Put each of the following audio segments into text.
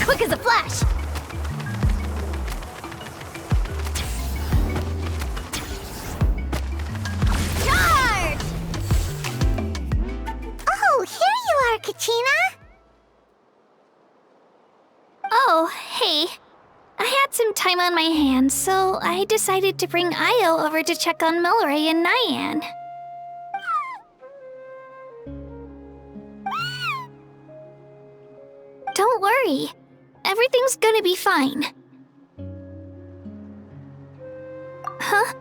Quick as a flash! Charge! Oh, here you are, Katrina! Oh, hey. I had some time on my hands, so I decided to bring Io over to check on Melray and Nyan. Don't worry. Everything's gonna be fine. Huh?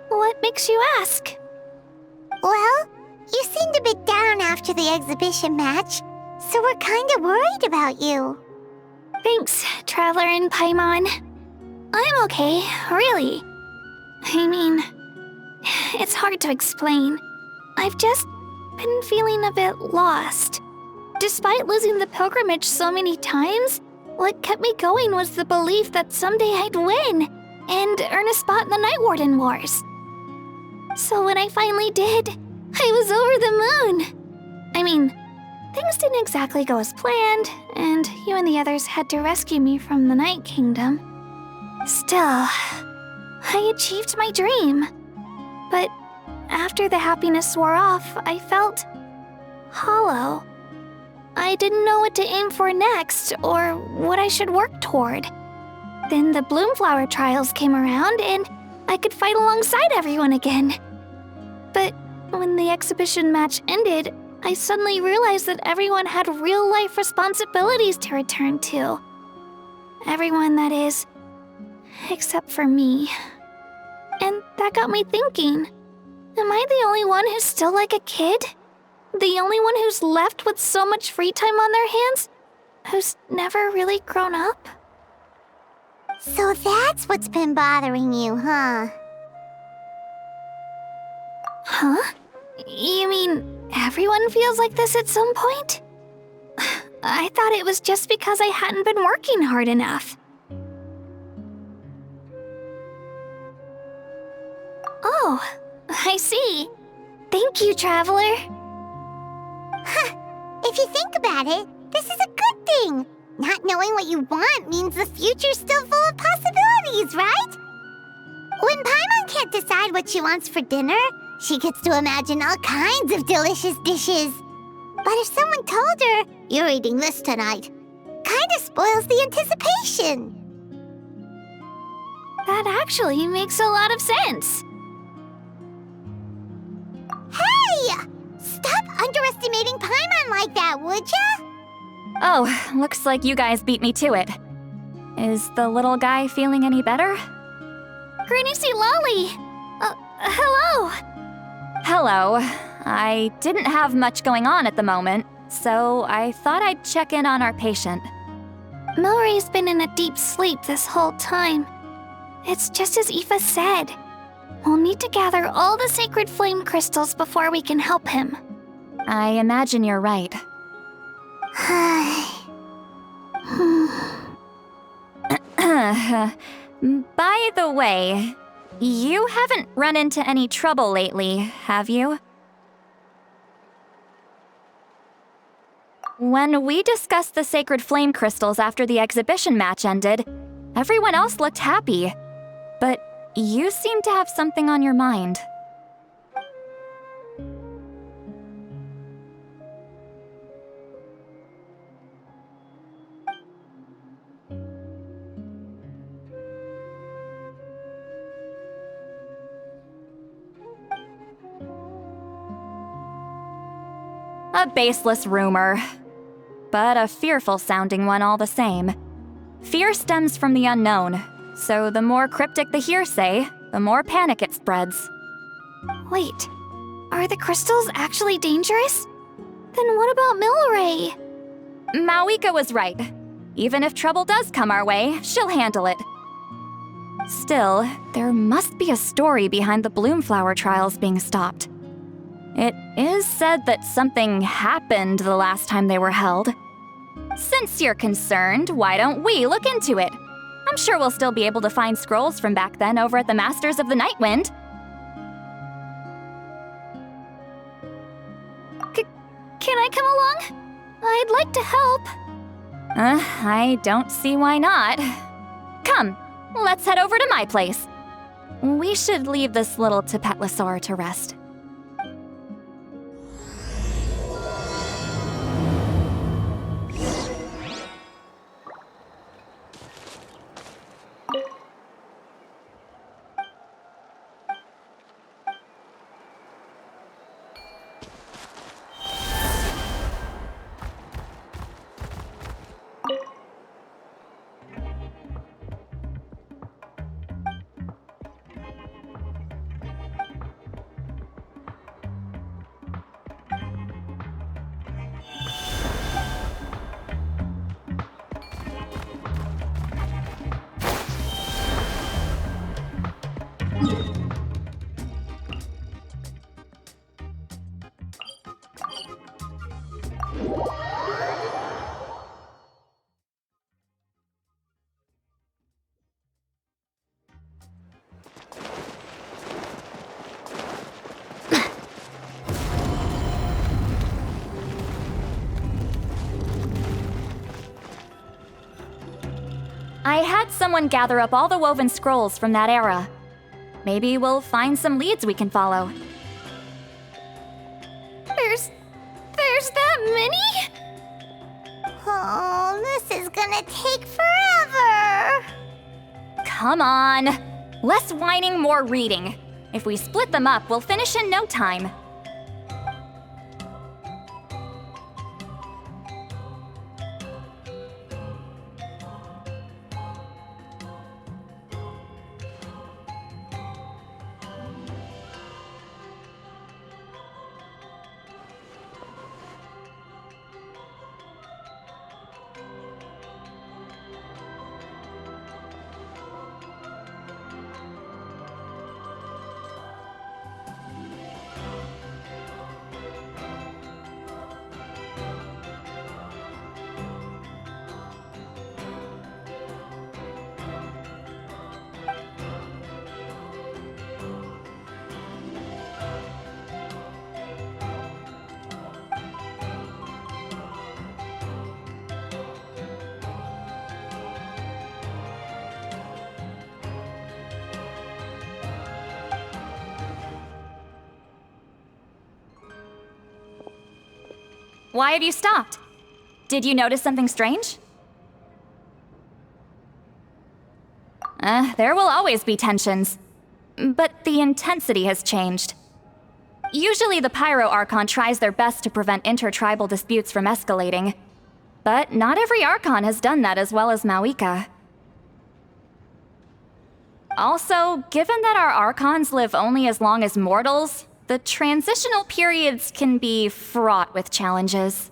What makes you ask? Well, you seemed a bit down after the exhibition match, so we're kinda worried about you. Thanks, Traveler and Paimon. I'm okay, really. I mean, it's hard to explain. I've just been feeling a bit lost. Despite losing the pilgrimage so many times, what kept me going was the belief that someday I'd win and earn a spot in the Night Warden Wars. So when I finally did, I was over the moon. I mean, things didn't exactly go as planned, and you and the others had to rescue me from the Night Kingdom. Still, I achieved my dream. But after the happiness wore off, I felt hollow. I didn't know what to aim for next, or what I should work toward. Then the Bloomflower trials came around, and I could fight alongside everyone again. But when the exhibition match ended, I suddenly realized that everyone had real-life responsibilities to return to. Everyone, that is, except for me. And that got me thinking, am I the only one who's still like a kid? The only one who's left with so much free time on their hands? Who's never really grown up? So that's what's been bothering you, huh? Huh? You mean everyone feels like this at some point? I thought it was just because I hadn't been working hard enough. Oh, I see. Thank you, Traveler. Huh. If you think about it, this is a good thing. Not knowing what you want means the future's still full of possibilities, right? When Paimon can't decide what she wants for dinner, she gets to imagine all kinds of delicious dishes. But if someone told her, "You're eating this tonight," kinda spoils the anticipation. That actually makes a lot of sense. Hey! Stop underestimating Paimon like that, would ya? Oh, looks like you guys beat me to it. Is the little guy feeling any better? Granny C. Lolly! Hello! Hello. I didn't have much going on at the moment, so I thought I'd check in on our patient. Melray's been in a deep sleep this whole time. It's just as Aoife said. We'll need to gather all the sacred flame crystals before we can help him. I imagine you're right. By the way, you haven't run into any trouble lately, have you? When we discussed the sacred flame crystals after the exhibition match ended, everyone else looked happy. But you seem to have something on your mind. A baseless rumor, but a fearful-sounding one all the same. Fear stems from the unknown, so the more cryptic the hearsay, the more panic it spreads. Wait, are the crystals actually dangerous? Then what about Milray? Mawika was right. Even if trouble does come our way, she'll handle it. Still, there must be a story behind the Bloomflower trials being stopped. It is said that something happened the last time they were held. Since you're concerned, why don't we look into it? I'm sure we'll still be able to find scrolls from back then over at the Masters of the Nightwind. Can I come along? I'd like to help. I don't see why not. Come, let's head over to my place. We should leave this little Tapetlosaur to rest. I had someone gather up all the woven scrolls from that era. Maybe we'll find some leads we can follow. There's that many? Oh, this is gonna take forever. Come on! Less whining, more reading. If we split them up, we'll finish in no time. Why have you stopped? Did you notice something strange? There will always be tensions. But the intensity has changed. Usually the Pyro Archon tries their best to prevent intertribal disputes from escalating. But not every Archon has done that as well as Mawika. Also, given that our Archons live only as long as mortals, the transitional periods can be fraught with challenges.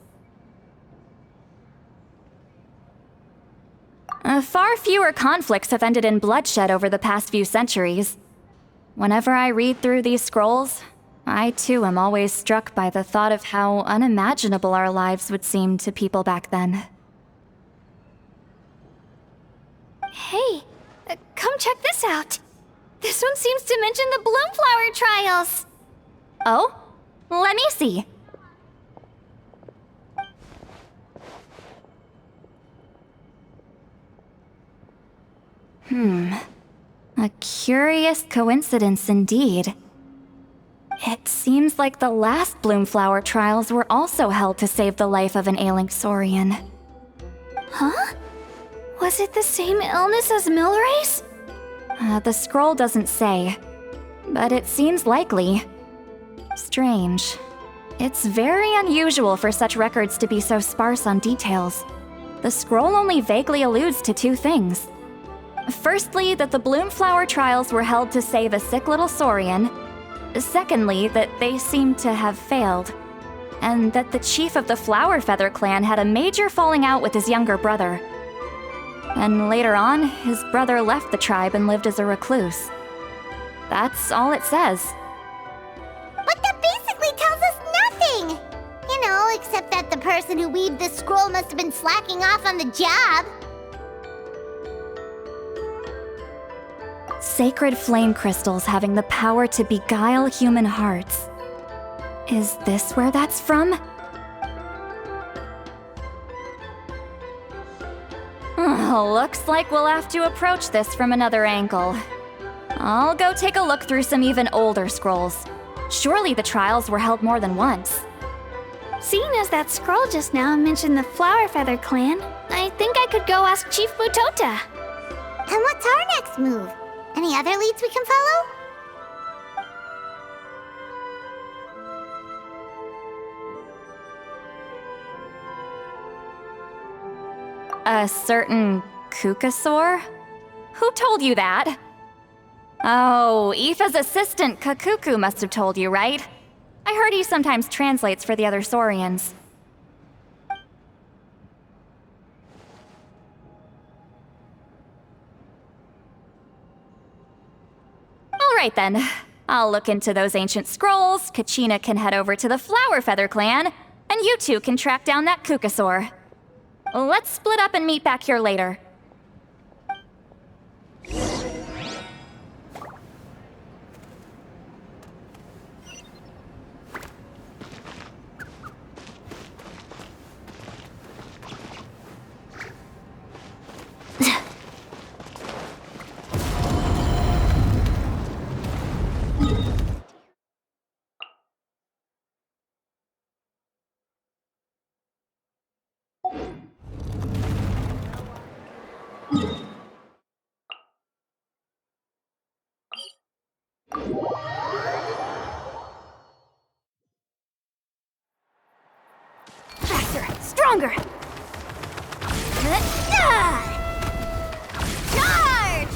Far fewer conflicts have ended in bloodshed over the past few centuries. Whenever I read through these scrolls, I too am always struck by the thought of how unimaginable our lives would seem to people back then. Hey, come check this out. This one seems to mention the Bloomflower trials. Oh? Let me see. A curious coincidence indeed. It seems like the last Bloomflower trials were also held to save the life of an ailing Saurian. Huh? Was it the same illness as Milray's? The scroll doesn't say, but it seems likely. Strange. It's very unusual for such records to be so sparse on details. The scroll only vaguely alludes to two things. Firstly, that the Bloomflower trials were held to save a sick little Saurian. Secondly, that they seemed to have failed. And that the chief of the Flower Feather clan had a major falling out with his younger brother. And later on, his brother left the tribe and lived as a recluse. That's all it says. But that basically tells us nothing! You know, except that the person who weaved this scroll must have been slacking off on the job. Sacred flame crystals having the power to beguile human hearts. Is this where that's from? Looks like we'll have to approach this from another angle. I'll go take a look through some even older scrolls. Surely the trials were held more than once. Seeing as that scroll just now mentioned the Flower Feather clan, I think I could go ask Chief Butota. And what's our next move? Any other leads we can follow? A certain Kukasaur? Who told you that? Oh, Aoife's assistant, Kakuku, must have told you, right? I heard he sometimes translates for the other Saurians. Alright then. I'll look into those ancient scrolls, Kachina can head over to the Flower Feather clan, and you two can track down that Kukasaur. Let's split up and meet back here later. Faster! Stronger! Charge!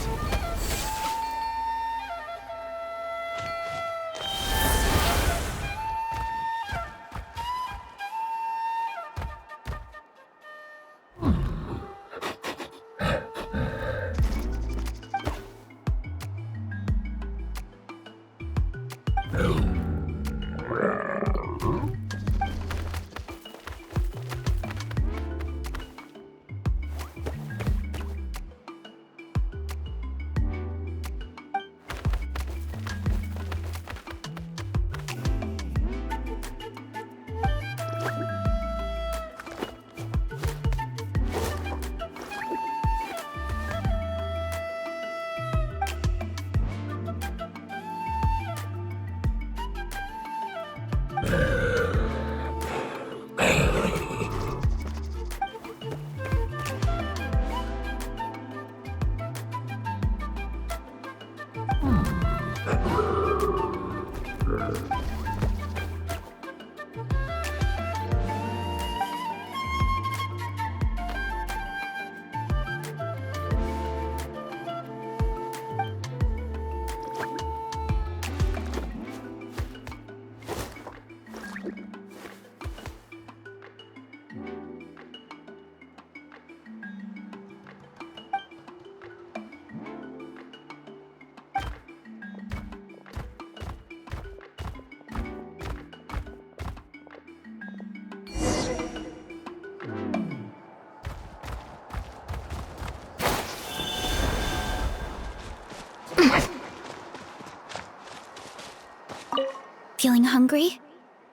Feeling hungry?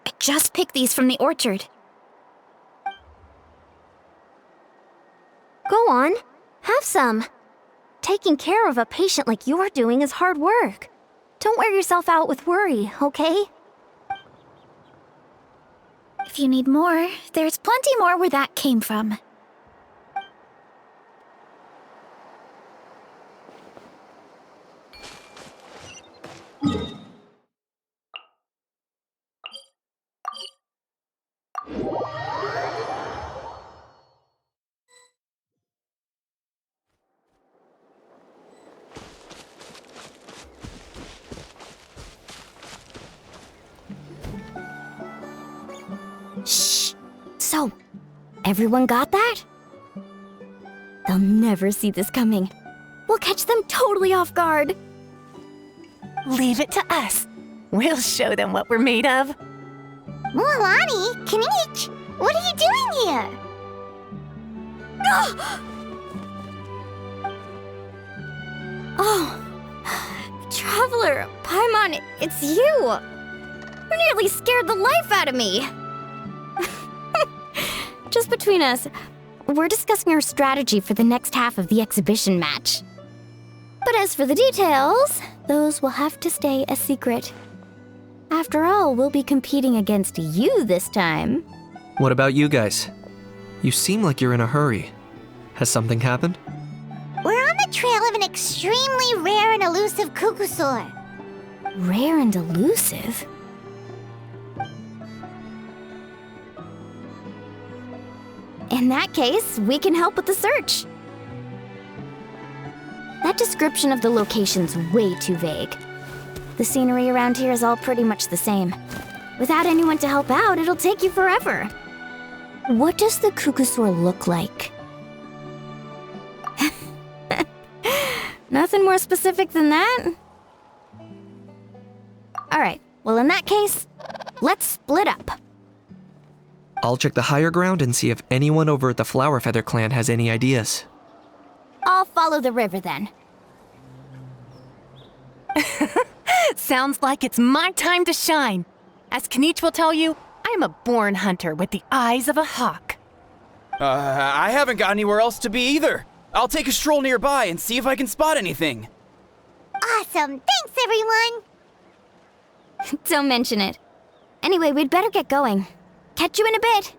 I just picked these from the orchard. Go on, have some. Taking care of a patient like you're doing is hard work. Don't wear yourself out with worry, okay? If you need more, there's plenty more where that came from. Shh! So, everyone got that? They'll never see this coming. We'll catch them totally off guard. Leave it to us. We'll show them what we're made of. Mualani, Kinich, what are you doing here? Oh, Traveler, Paimon, it's you! You nearly scared the life out of me! Just between us, we're discussing our strategy for the next half of the exhibition match. But as for the details, those will have to stay a secret. After all, we'll be competing against you this time. What about you guys? You seem like you're in a hurry. Has something happened? We're on the trail of an extremely rare and elusive Kukusaur. Rare and elusive? In that case, we can help with the search. That description of the location's way too vague. The scenery around here is all pretty much the same. Without anyone to help out, it'll take you forever. What does the Kukusaur look like? Nothing more specific than that? Alright, well in that case, let's split up. I'll check the higher ground and see if anyone over at the Flower Feather clan has any ideas. I'll follow the river then. Sounds like it's my time to shine. As Kinich will tell you, I'm a born hunter with the eyes of a hawk. I haven't got anywhere else to be either. I'll take a stroll nearby and see if I can spot anything. Awesome, thanks everyone! Don't mention it. Anyway, we'd better get going. Catch you in a bit.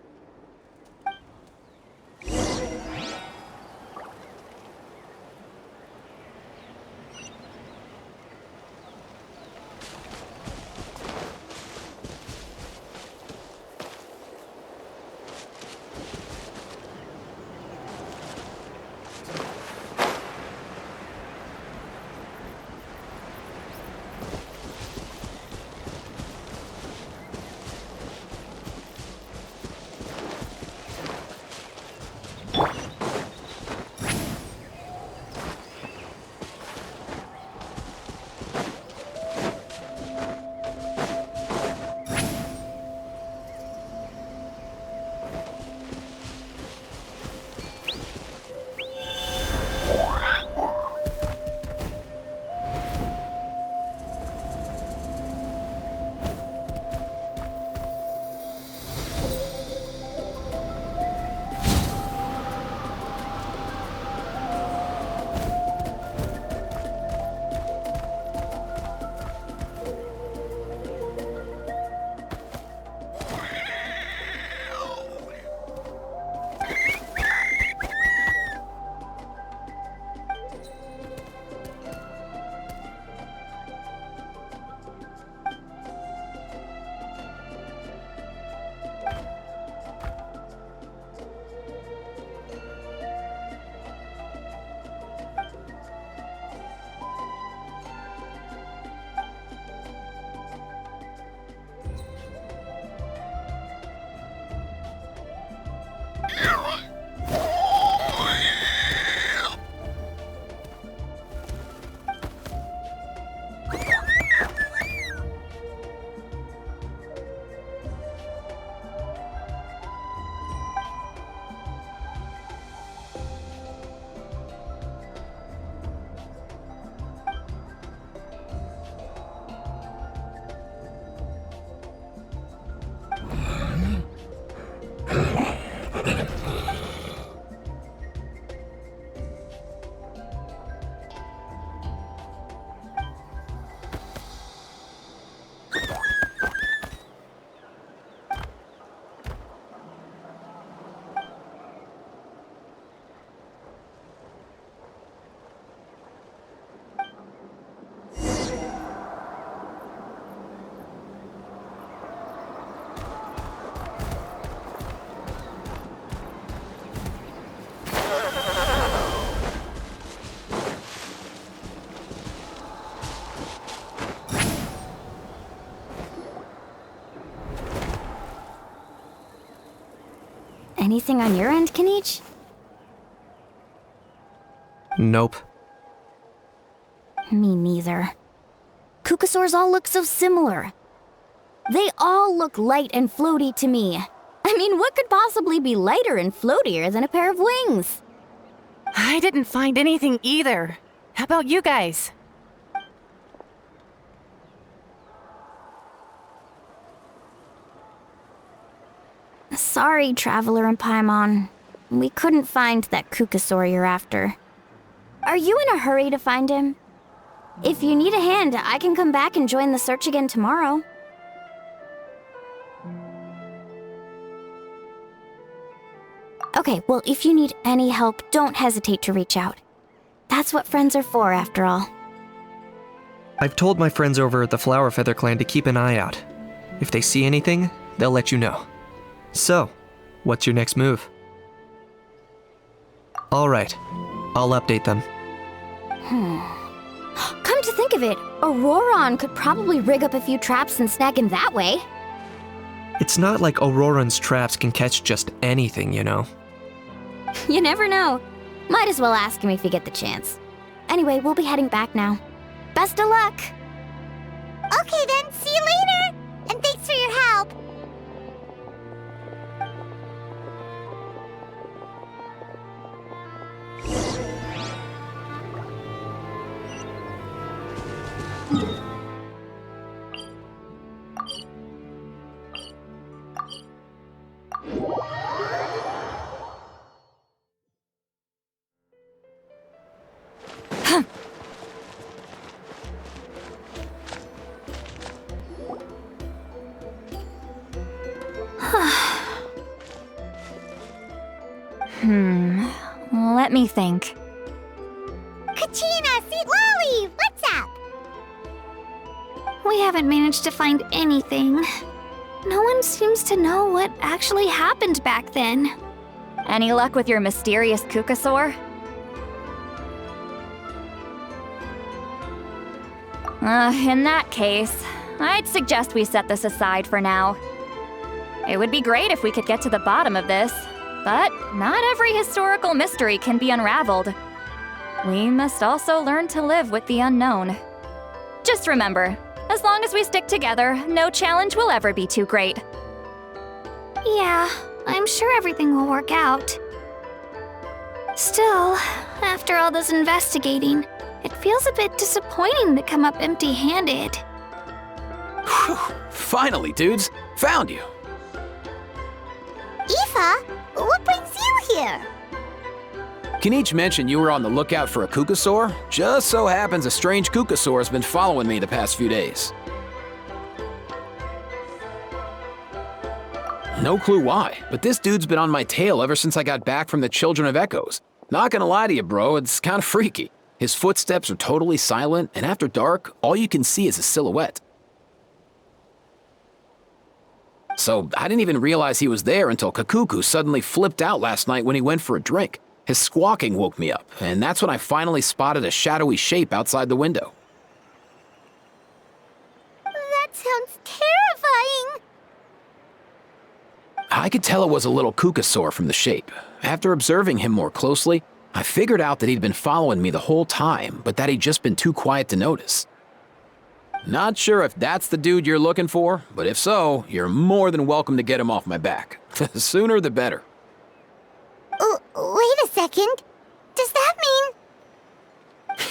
Anything on your end, Kinich? Nope. Me neither. Kukasaurs all look so similar. They all look light and floaty to me. I mean, what could possibly be lighter and floatier than a pair of wings? I didn't find anything either. How about you guys? Sorry, Traveler and Paimon. We couldn't find that Kukasaur you're after. Are you in a hurry to find him? If you need a hand, I can come back and join the search again tomorrow. Okay, well, if you need any help, don't hesitate to reach out. That's what friends are for, after all. I've told my friends over at the Flower Feather Clan to keep an eye out. If they see anything, they'll let you know. So, what's your next move? Alright, I'll update them. Come to think of it, Auroron could probably rig up a few traps and snag him that way. It's not like Auroran's traps can catch just anything, you know. You never know. Might as well ask him if you get the chance. Anyway, we'll be heading back now. Best of luck! Okay then, see you later! And thanks for your help! Let me think. Kachina, Sweet Lolly, what's up? We haven't managed to find anything. No one seems to know what actually happened back then. Any luck with your mysterious Kukasaur? In that case, I'd suggest we set this aside for now. It would be great if we could get to the bottom of this, but not every historical mystery can be unraveled. We must also learn to live with the unknown. Just remember, as long as we stick together, no challenge will ever be too great. Yeah, I'm sure everything will work out. Still, after all this investigating, it feels a bit disappointing to come up empty-handed. Whew, finally, dudes. Found you. Aoife, what brings you here? Kinich mentioned you were on the lookout for a Kukasaur. Just so happens a strange Kukasaur has been following me the past few days. No clue why, but this dude's been on my tail ever since I got back from the Children of Echoes. Not gonna lie to you, bro, it's kinda freaky. His footsteps are totally silent, and after dark, all you can see is a silhouette. So I didn't even realize he was there until Kakuku suddenly flipped out last night when he went for a drink. His squawking woke me up, and that's when I finally spotted a shadowy shape outside the window. That sounds terrifying. I could tell it was a little Kukasaur from the shape. After observing him more closely, I figured out that he'd been following me the whole time, but that he'd just been too quiet to notice. Not sure if that's the dude you're looking for, but if so, you're more than welcome to get him off my back. The sooner the better. Wait a second. Does that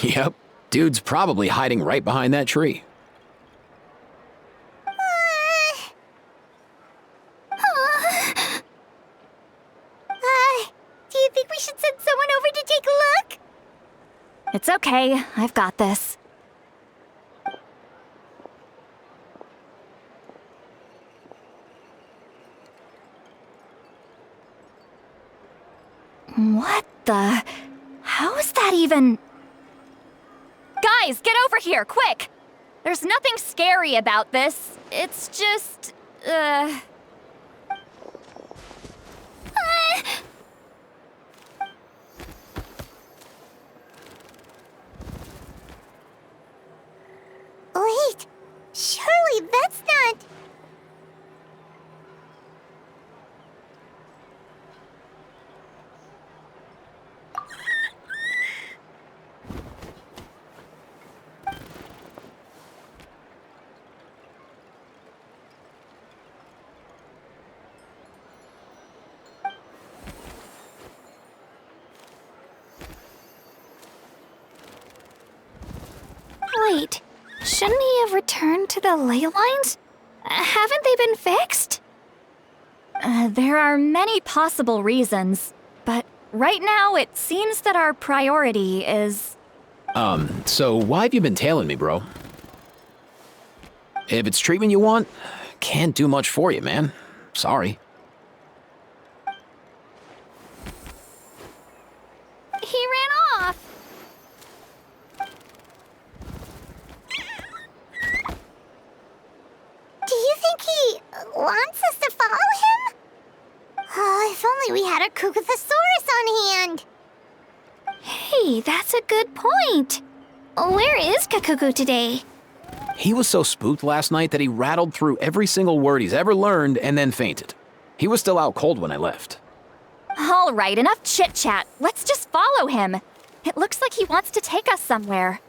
mean... Yep, dude's probably hiding right behind that tree. Do you think we should send someone over to take a look? It's okay, I've got this. What the? How is that even? Guys, get over here, quick! There's nothing scary about this. It's just, Wait, surely that's not... Shouldn't he have returned to the ley lines? Haven't they been fixed? There are many possible reasons, but right now it seems that our priority is... So why have you been tailing me, bro? If it's treatment you want, can't do much for you, man. Sorry. He ran off. Do you think he wants us to follow him? Oh, if only we had a Kukathosaurus on hand. Hey, that's a good point. Where is Kakuku today? He was so spooked last night that he rattled through every single word he's ever learned and then fainted. He was still out cold when I left. All right, enough chit-chat. Let's just follow him. It looks like he wants to take us somewhere.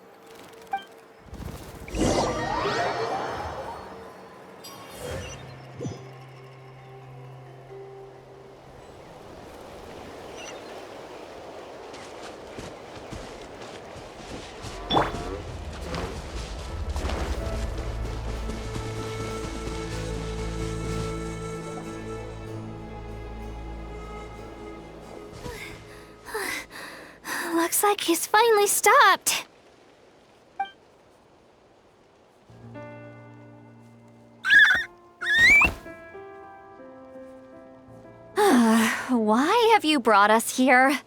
Looks like he's finally stopped. Why have you brought us here?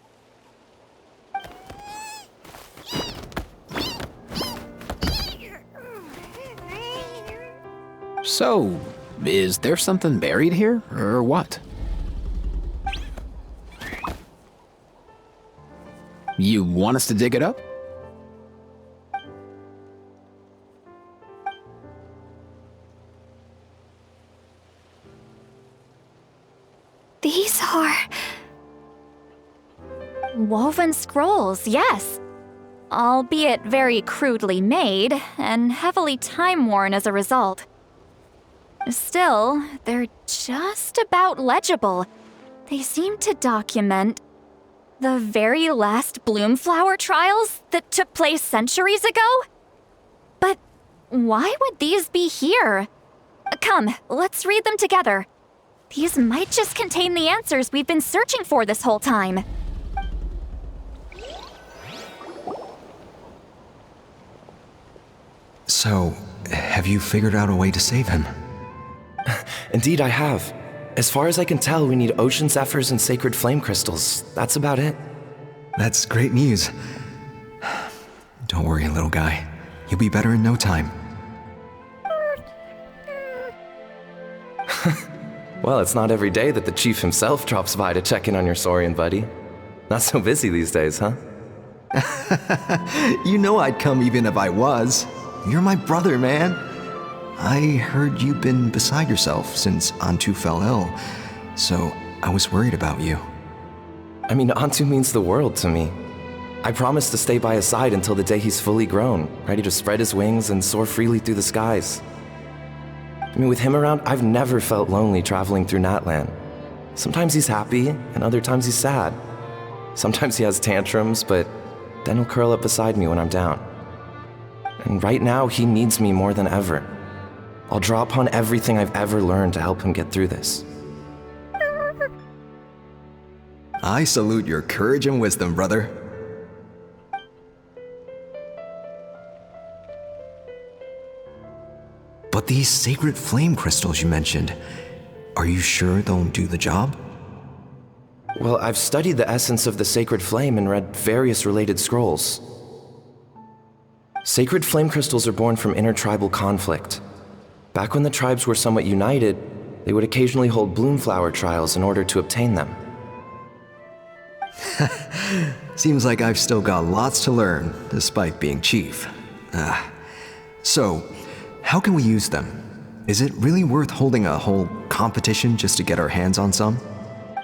So, is there something buried here, or what? You want us to dig it up? These are... Woven scrolls, yes. Albeit very crudely made, and heavily time-worn as a result. Still, they're just about legible. They seem to document the very last Bloomflower trials that took place centuries ago? But why would these be here? Come, let's read them together. These might just contain the answers we've been searching for this whole time. So, have you figured out a way to save him? Indeed, I have. As far as I can tell, we need ocean zephyrs and sacred flame crystals. That's about it. That's great news. Don't worry, little guy. You'll be better in no time. Well, it's not every day that the chief himself drops by to check in on your Saurian buddy. Not so busy these days, huh? You know I'd come even if I was. You're my brother, man. I heard you've been beside yourself since Antu fell ill, so I was worried about you. I mean, Antu means the world to me. I promised to stay by his side until the day he's fully grown, ready to spread his wings and soar freely through the skies. I mean, with him around, I've never felt lonely traveling through Natlan. Sometimes he's happy, and other times he's sad. Sometimes he has tantrums, but then he'll curl up beside me when I'm down. And right now, he needs me more than ever. I'll draw upon everything I've ever learned to help him get through this. I salute your courage and wisdom, brother. But these sacred flame crystals you mentioned, are you sure they'll do the job? Well, I've studied the essence of the sacred flame and read various related scrolls. Sacred flame crystals are born from intertribal conflict. Back when the tribes were somewhat united, they would occasionally hold Bloomflower trials in order to obtain them. Seems like I've still got lots to learn, despite being chief. So, how can we use them? Is it really worth holding a whole competition just to get our hands on some?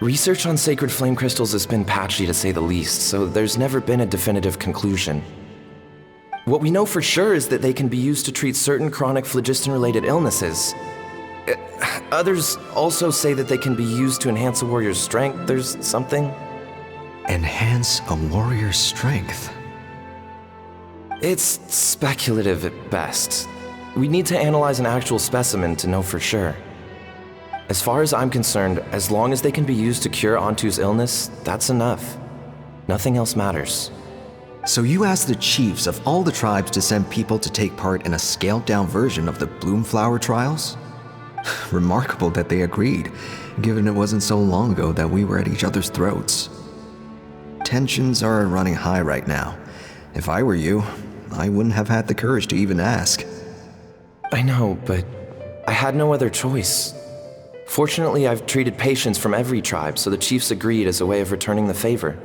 Research on sacred flame crystals has been patchy to say the least, so there's never been a definitive conclusion. What we know for sure is that they can be used to treat certain chronic phlogiston-related illnesses. Others also say that they can be used to enhance a warrior's strength. There's something. Enhance a warrior's strength. It's speculative at best. We need to analyze an actual specimen to know for sure. As far as I'm concerned, as long as they can be used to cure Antu's illness, that's enough. Nothing else matters. So you asked the chiefs of all the tribes to send people to take part in a scaled-down version of the Bloomflower trials? Remarkable that they agreed, given it wasn't so long ago that we were at each other's throats. Tensions are running high right now. If I were you, I wouldn't have had the courage to even ask. I know, but I had no other choice. Fortunately, I've treated patients from every tribe, so the chiefs agreed as a way of returning the favor.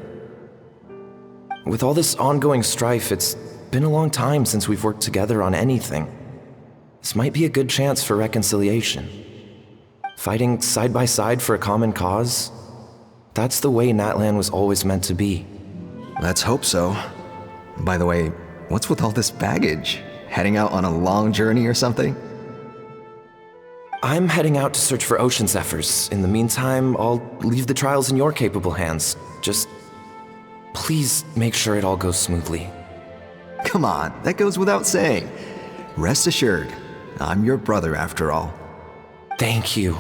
With all this ongoing strife, it's been a long time since we've worked together on anything. This might be a good chance for reconciliation. Fighting side by side for a common cause? That's the way Natlan was always meant to be. Let's hope so. By the way, what's with all this baggage? Heading out on a long journey or something? I'm heading out to search for ocean zephyrs. In the meantime, I'll leave the trials in your capable hands. Just please make sure it all goes smoothly. Come on, that goes without saying. Rest assured, I'm your brother after all. Thank you.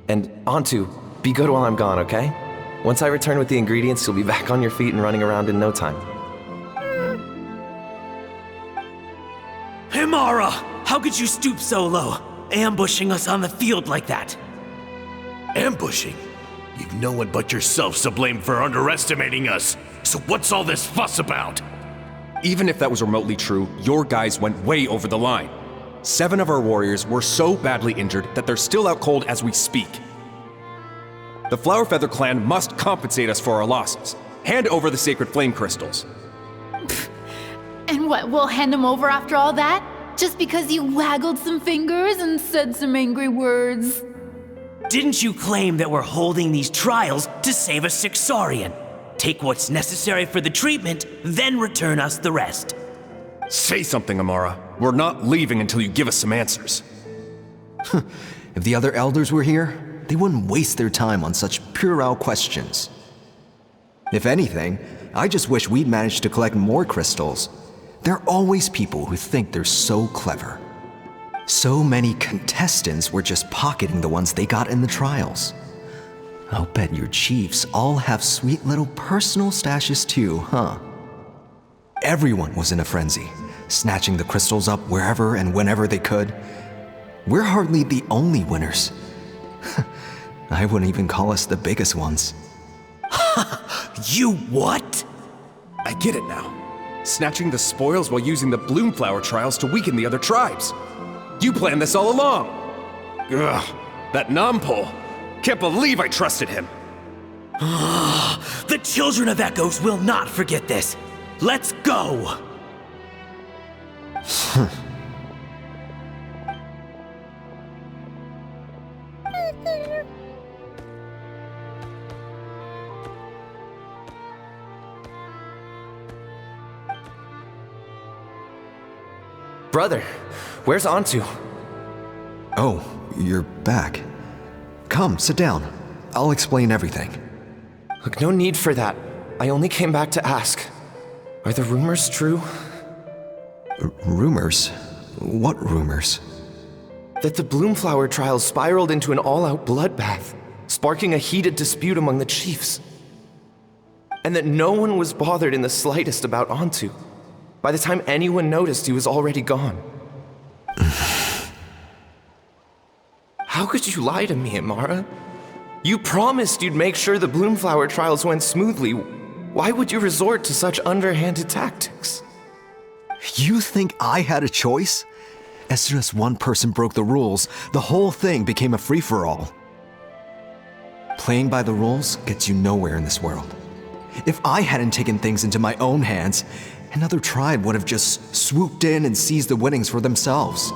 And Antu, be good while I'm gone, okay? Once I return with the ingredients, you'll be back on your feet and running around in no time. Himara! How could you stoop so low, ambushing us on the field like that? Ambushing? You've no one but yourself to blame for underestimating us. So what's all this fuss about? Even if that was remotely true, your guys went way over the line. 7 of our warriors were so badly injured that they're still out cold as we speak. The Flowerfeather clan must compensate us for our losses. Hand over the sacred flame crystals. And what, we'll hand them over after all that? Just because you waggled some fingers and said some angry words? Didn't you claim that we're holding these trials to save a Sixarian? Take what's necessary for the treatment, then return us the rest. Say something, Amara. We're not leaving until you give us some answers. If the other elders were here, they wouldn't waste their time on such puerile questions. If anything, I just wish we'd managed to collect more crystals. There are always people who think they're so clever. So many contestants were just pocketing the ones they got in the trials. I'll bet your chiefs all have sweet little personal stashes too, huh? Everyone was in a frenzy, snatching the crystals up wherever and whenever they could. We're hardly the only winners. I wouldn't even call us the biggest ones. You what? I get it now. Snatching the spoils while using the Bloomflower trials to weaken the other tribes. You planned this all along. Ugh, that Nompole. Can't believe I trusted him. The children of Echoes will not forget this. Let's go! Brother, where's Antu? Oh, you're back. Come, sit down. I'll explain everything. Look, no need for that. I only came back to ask. Are the rumors true? Rumors? What rumors? That the Bloomflower trials spiraled into an all-out bloodbath, sparking a heated dispute among the chiefs. And that no one was bothered in the slightest about Antu. By the time anyone noticed, he was already gone. How could you lie to me, Amara? You promised you'd make sure the Bloomflower trials went smoothly. Why would you resort to such underhanded tactics? You think I had a choice? As soon as one person broke the rules, the whole thing became a free-for-all. Playing by the rules gets you nowhere in this world. If I hadn't taken things into my own hands, another tribe would have just swooped in and seized the winnings for themselves.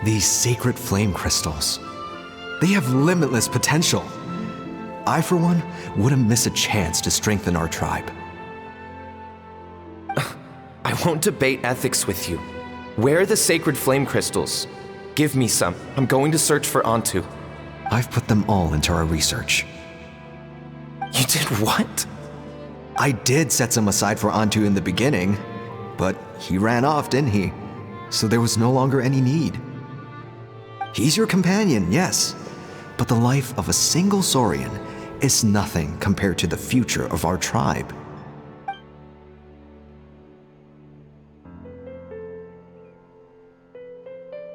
These sacred flame crystals, they have limitless potential. I, for one, wouldn't miss a chance to strengthen our tribe. I won't debate ethics with you. Where are the sacred flame crystals? Give me some. I'm going to search for Antu. I've put them all into our research. You did what? I did set some aside for Antu in the beginning, but he ran off, didn't he? So there was no longer any need. He's your companion, yes, but the life of a single Saurian is nothing compared to the future of our tribe.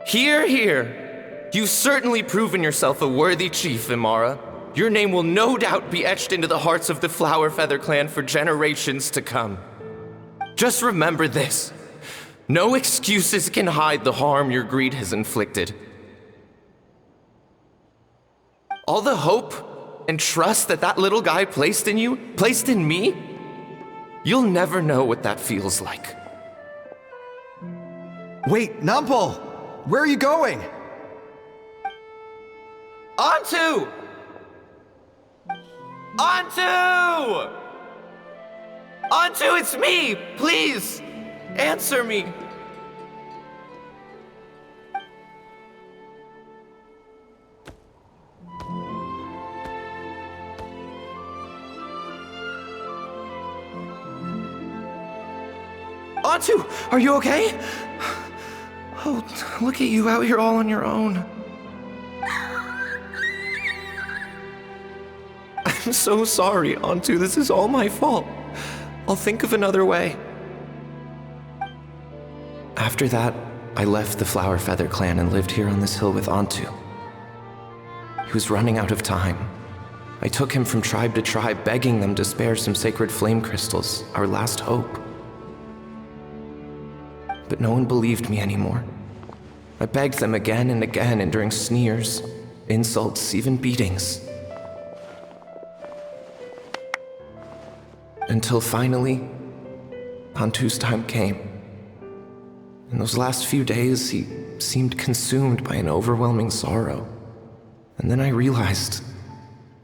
Hear, hear! You've certainly proven yourself a worthy chief, Imara. Your name will no doubt be etched into the hearts of the Flower Feather clan for generations to come. Just remember this. No excuses can hide the harm your greed has inflicted. All the hope and trust that little guy placed in you, placed in me, you'll never know what that feels like. Wait, Nampal! Where are you going? Antu! Antu! Antu, it's me! Please, answer me. Antu, are you okay? Oh, look at you out here all on your own. I'm so sorry, Antu. This is all my fault. I'll think of another way. After that, I left the Flower Feather clan and lived here on this hill with Antu. He was running out of time. I took him from tribe to tribe, begging them to spare some sacred flame crystals, our last hope. But no one believed me anymore. I begged them again and again, enduring sneers, insults, even beatings. Until finally, Antu's time came. In those last few days, he seemed consumed by an overwhelming sorrow. And then I realized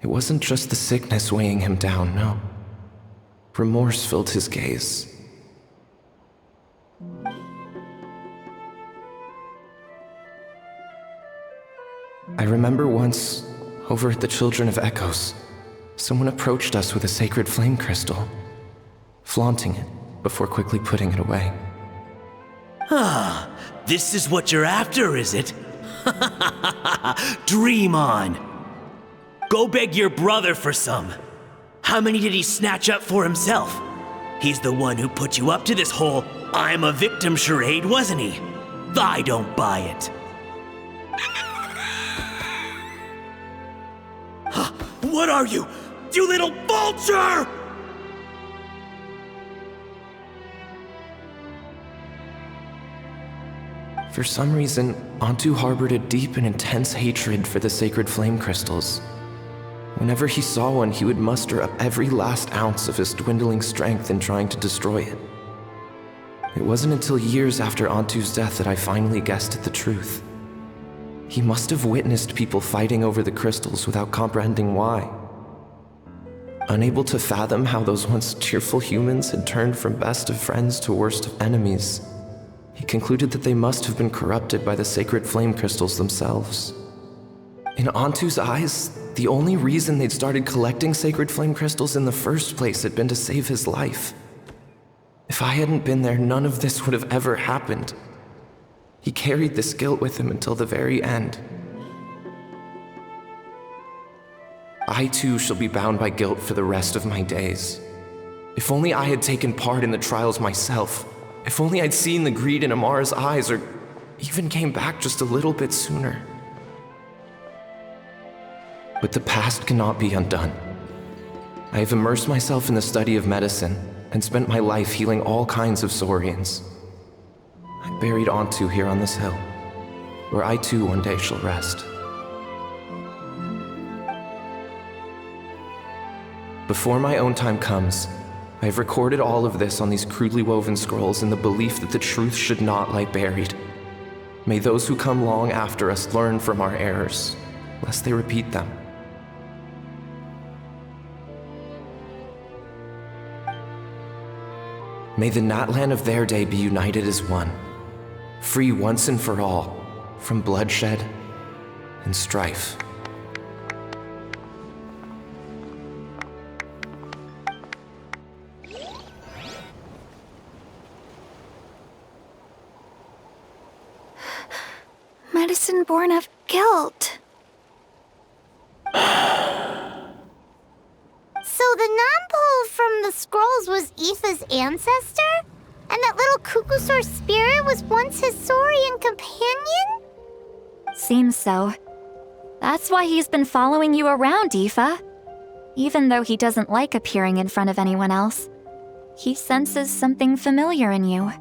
it wasn't just the sickness weighing him down, no. Remorse filled his gaze. I remember once, over at the Children of Echoes, someone approached us with a sacred flame crystal, flaunting it before quickly putting it away. Ah, this is what you're after, is it? Dream on. Go beg your brother for some. How many did he snatch up for himself? He's the one who put you up to this whole I'm a victim charade, wasn't he? I don't buy it. What are you? You little vulture! For some reason, Antu harbored a deep and intense hatred for the sacred flame crystals. Whenever he saw one, he would muster up every last ounce of his dwindling strength in trying to destroy it. It wasn't until years after Antu's death that I finally guessed at the truth. He must have witnessed people fighting over the crystals without comprehending why. Unable to fathom how those once cheerful humans had turned from best of friends to worst of enemies, he concluded that they must have been corrupted by the sacred flame crystals themselves. In Antu's eyes, the only reason they'd started collecting sacred flame crystals in the first place had been to save his life. If I hadn't been there, none of this would have ever happened. He carried this guilt with him until the very end. I too shall be bound by guilt for the rest of my days. If only I had taken part in the trials myself. If only I'd seen the greed in Amara's eyes, or even came back just a little bit sooner. But the past cannot be undone. I have immersed myself in the study of medicine and spent my life healing all kinds of Saurians. I buried Antu here on this hill, where I too one day shall rest. Before my own time comes, I have recorded all of this on these crudely woven scrolls in the belief that the truth should not lie buried. May those who come long after us learn from our errors, lest they repeat them. May the Natlan of their day be united as one, free once and for all from bloodshed and strife. born of guilt. So the non-pole from the scrolls was Aoife's ancestor? And that little Cuckoosaur spirit was once his saurian companion? Seems so. That's why he's been following you around, Aoife. Even though he doesn't like appearing in front of anyone else, he senses something familiar in you.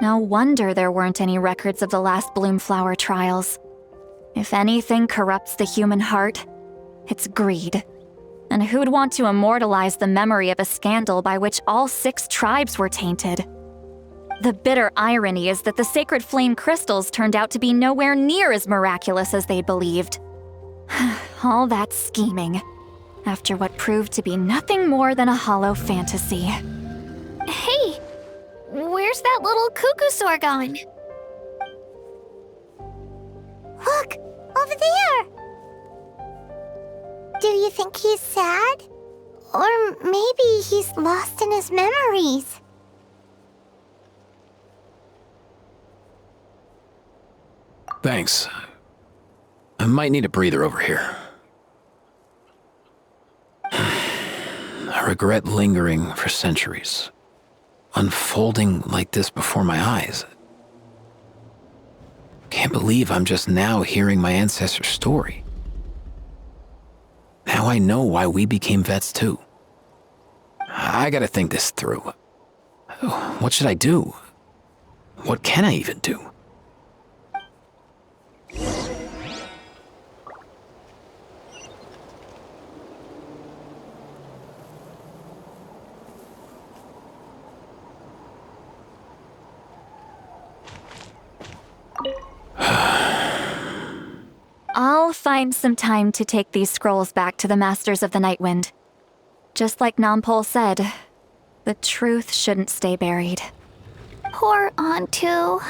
No wonder there weren't any records of the last Bloomflower trials. If anything corrupts the human heart, it's greed. And who'd want to immortalize the memory of a scandal by which all 6 tribes were tainted? The bitter irony is that the sacred flame crystals turned out to be nowhere near as miraculous as they believed. All that scheming, after what proved to be nothing more than a hollow fantasy. Hey, where's that little Cuckoosaur going? Look, over there! Do you think he's sad? Or maybe he's lost in his memories? Thanks. I might need a breather over here. A regret lingering for centuries. Unfolding like this before my eyes. Can't believe I'm just now hearing my ancestor's story. Now I know why we became vets too. I gotta think this through. What should I do? What can I even do? I'll find some time to take these scrolls back to the Masters of the Nightwind. Just like Nompole said, the truth shouldn't stay buried. Poor Antu.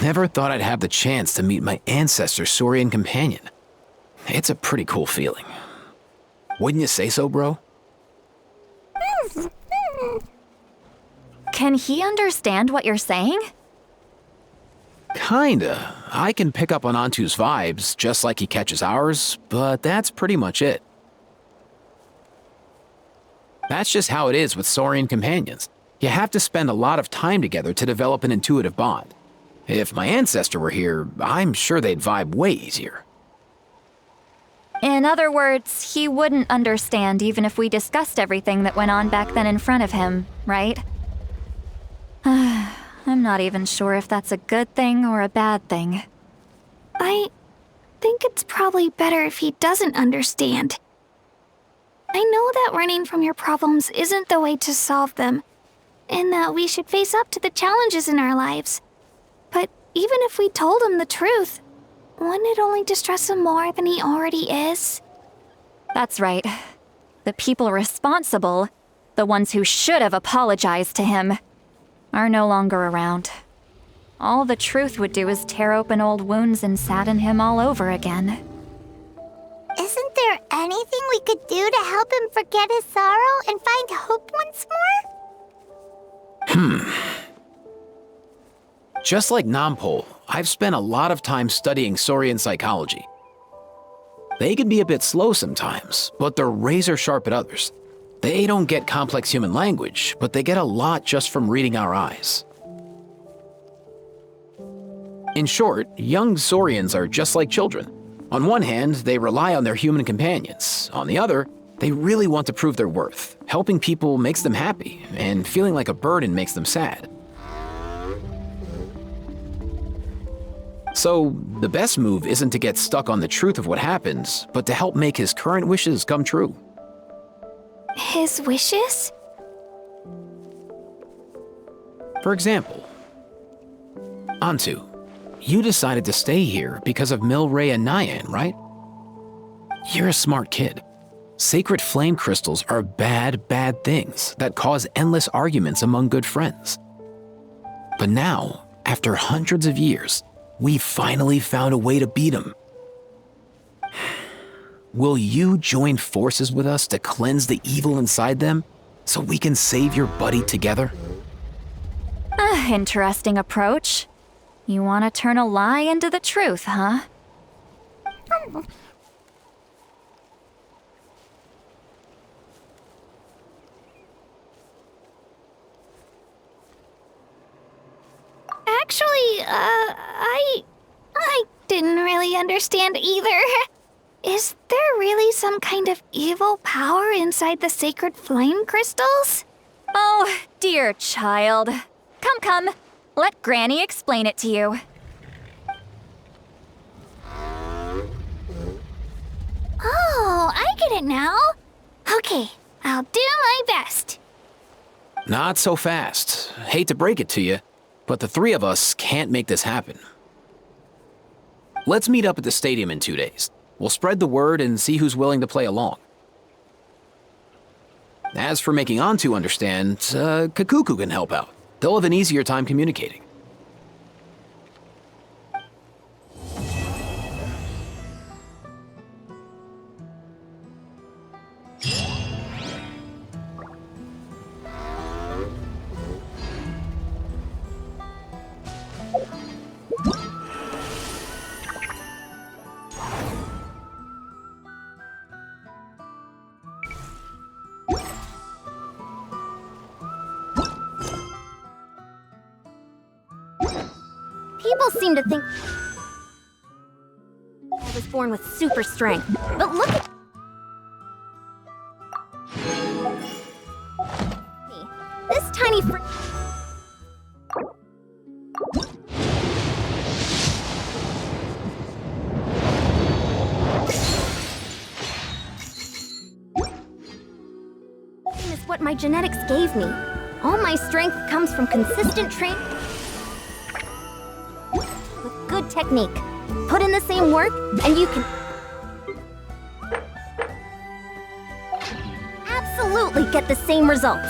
Never thought I'd have the chance to meet my ancestor Saurian companion. It's a pretty cool feeling. Wouldn't you say so, bro? Can he understand what you're saying? Kinda. I can pick up on Antu's vibes, just like he catches ours, but that's pretty much it. That's just how it is with Saurian companions. You have to spend a lot of time together to develop an intuitive bond. If my ancestor were here, I'm sure they'd vibe way easier. In other words, he wouldn't understand even if we discussed everything that went on back then in front of him, right? I'm not even sure if that's a good thing or a bad thing. I think it's probably better if he doesn't understand. I know that running from your problems isn't the way to solve them, and that we should face up to the challenges in our lives. But even if we told him the truth, wouldn't it only distress him more than he already is? That's right. The people responsible, the ones who should have apologized to him, are no longer around. All the truth would do is tear open old wounds and sadden him all over again. Isn't there anything we could do to help him forget his sorrow and find hope once more? Just like Nampol, I've spent a lot of time studying Saurian psychology. They can be a bit slow sometimes, but they're razor sharp at others. They don't get complex human language, but they get a lot just from reading our eyes. In short, young Saurians are just like children. On one hand, they rely on their human companions. On the other, they really want to prove their worth. Helping people makes them happy, and feeling like a burden makes them sad. So, the best move isn't to get stuck on the truth of what happens, but to help make his current wishes come true. His wishes? For example, Antu, you decided to stay here because of Milray and Nyan, right? You're a smart kid. Sacred flame crystals are bad, bad things that cause endless arguments among good friends. But now, after hundreds of years, we finally found a way to beat them. Will you join forces with us to cleanse the evil inside them so we can save your buddy together? Interesting approach. You want to turn a lie into the truth, huh? Actually, I didn't really understand either. Is there really some kind of evil power inside the sacred flame crystals? Oh, dear child. Come. Let Granny explain it to you. Oh, I get it now. Okay, I'll do my best. Not so fast. Hate to break it to you, but the three of us can't make this happen. Let's meet up at the stadium in 2 days. We'll spread the word and see who's willing to play along. As for making Antu understand, Kakuku can help out. They'll have an easier time communicating. People seem to think I was born with super strength, but look at me. This tiny is what my genetics gave me. All my strength comes from consistent training. Good technique. Put in the same work, and you can absolutely get the same results.